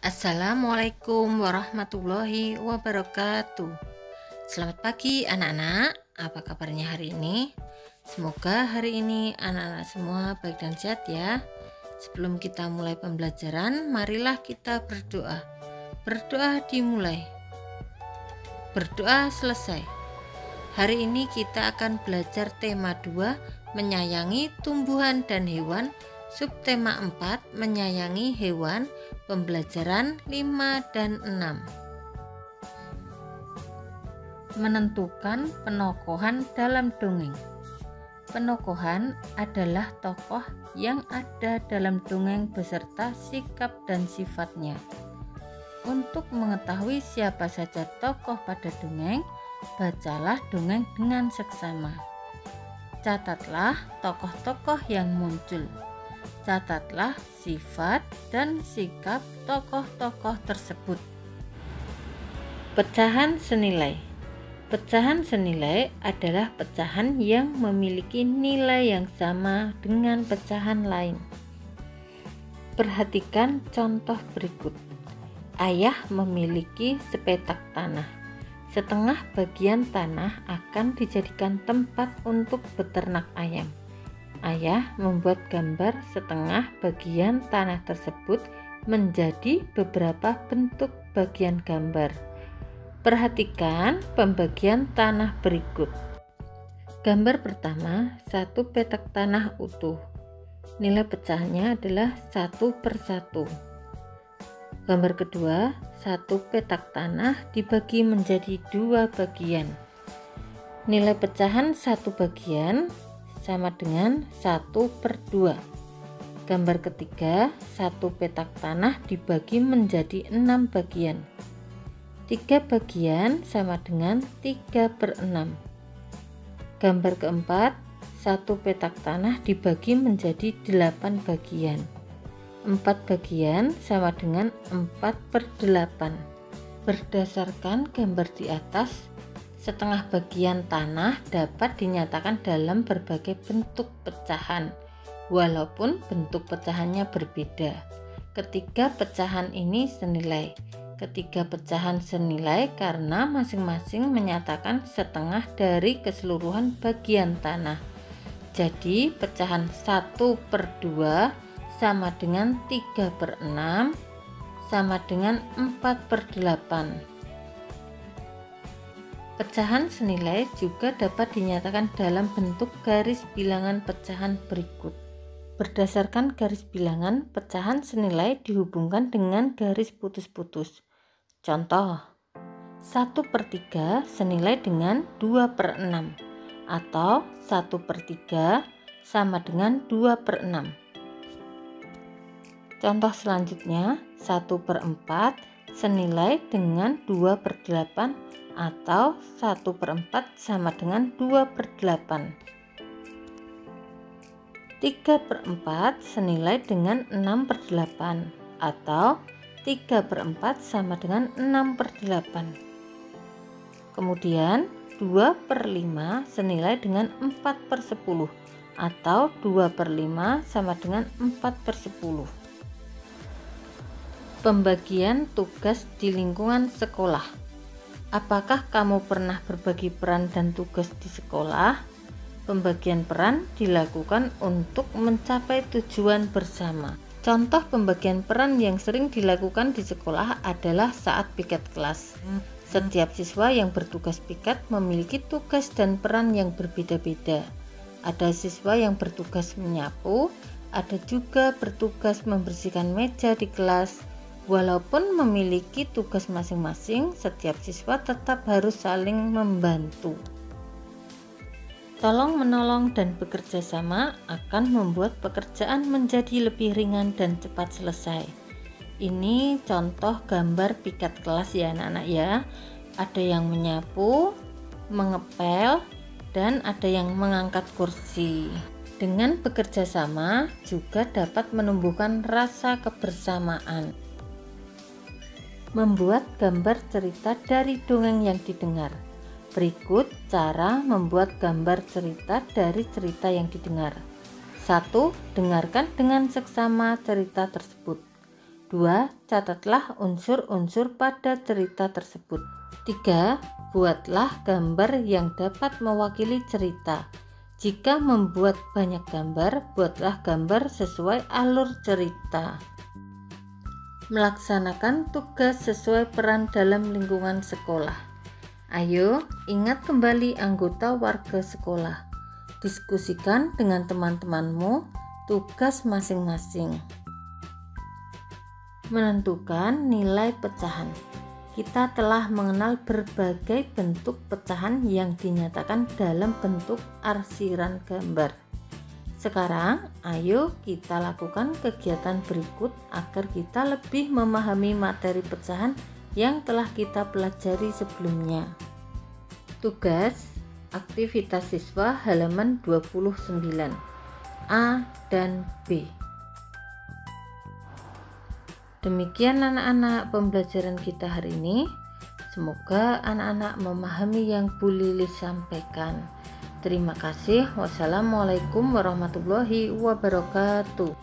Assalamualaikum warahmatullahi wabarakatuh. Selamat pagi anak-anak, apa kabarnya hari ini? Semoga hari ini anak-anak semua baik dan sehat ya. Sebelum kita mulai pembelajaran, marilah kita berdoa. Berdoa dimulai, berdoa selesai. Hari ini kita akan belajar tema 2, menyayangi tumbuhan dan hewan. Subtema 4, menyayangi hewan. Pembelajaran 5 dan 6. Menentukan penokohan dalam dongeng. Penokohan adalah tokoh yang ada dalam dongeng beserta sikap dan sifatnya. Untuk mengetahui siapa saja tokoh pada dongeng, bacalah dongeng dengan seksama. Catatlah tokoh-tokoh yang muncul. Catatlah sifat dan sikap tokoh-tokoh tersebut. Pecahan senilai. Pecahan senilai adalah pecahan yang memiliki nilai yang sama dengan pecahan lain. Perhatikan contoh berikut. Ayah memiliki sepetak tanah. Setengah bagian tanah akan dijadikan tempat untuk beternak ayam. Ayah membuat gambar setengah bagian tanah tersebut menjadi beberapa bentuk bagian gambar. Perhatikan pembagian tanah berikut. Gambar pertama, satu petak tanah utuh. Nilai pecahannya adalah 1/1. Gambar kedua, satu petak tanah dibagi menjadi 2 bagian. Nilai pecahan 1 bagian sama dengan 1/2. Gambar ketiga, satu petak tanah dibagi menjadi 6 bagian. 3 bagian sama dengan 3/6. Gambar keempat, satu petak tanah dibagi menjadi 8 bagian. 4 bagian sama dengan 4/8. Berdasarkan gambar di atas, setengah bagian tanah dapat dinyatakan dalam berbagai bentuk pecahan, walaupun bentuk pecahannya berbeda. Ketiga pecahan ini senilai. Ketiga pecahan senilai karena masing-masing menyatakan setengah dari keseluruhan bagian tanah. Jadi pecahan 1/2 sama dengan 3/6 sama dengan 4/8. Pecahan senilai juga dapat dinyatakan dalam bentuk garis bilangan pecahan berikut. Berdasarkan garis bilangan, pecahan senilai dihubungkan dengan garis putus-putus. Contoh, 1/3 senilai dengan 2/6 atau 1/3 sama dengan 2/6. Contoh selanjutnya, 1/4 senilai dengan 2/8 atau 1/4 sama dengan 2/8. 3/4 senilai dengan 6/8 atau 3/4 sama dengan 6/8. Kemudian 2/5 senilai dengan 4/10 atau 2/5 sama dengan 4/10. Pembagian tugas di lingkungan sekolah. Apakah kamu pernah berbagi peran dan tugas di sekolah? Pembagian peran dilakukan untuk mencapai tujuan bersama. Contoh pembagian peran yang sering dilakukan di sekolah adalah saat piket kelas. Setiap siswa yang bertugas piket memiliki tugas dan peran yang berbeda-beda. Ada siswa yang bertugas menyapu, ada juga bertugas membersihkan meja di kelas. Walaupun memiliki tugas masing-masing, setiap siswa tetap harus saling membantu. Tolong-menolong dan bekerja sama akan membuat pekerjaan menjadi lebih ringan dan cepat selesai. Ini contoh gambar piket kelas ya anak-anak ya. Ada yang menyapu, mengepel, dan ada yang mengangkat kursi. Dengan bekerja sama juga dapat menumbuhkan rasa kebersamaan. Membuat gambar cerita dari dongeng yang didengar. Berikut cara membuat gambar cerita dari cerita yang didengar. 1. Dengarkan dengan seksama cerita tersebut. 2. Catatlah unsur-unsur pada cerita tersebut. 3. Buatlah gambar yang dapat mewakili cerita. Jika membuat banyak gambar, buatlah gambar sesuai alur cerita. Melaksanakan tugas sesuai peran dalam lingkungan sekolah. Ayo, ingat kembali anggota warga sekolah. Diskusikan dengan teman-temanmu tugas masing-masing. Menentukan nilai pecahan. Kita telah mengenal berbagai bentuk pecahan yang dinyatakan dalam bentuk arsiran gambar. Sekarang, ayo kita lakukan kegiatan berikut agar kita lebih memahami materi pecahan yang telah kita pelajari sebelumnya. Tugas aktivitas siswa halaman 29 A dan B. Demikian anak-anak pembelajaran kita hari ini. Semoga anak-anak memahami yang Bu Lilis sampaikan. Terima kasih. Wassalamualaikum warahmatullahi wabarakatuh.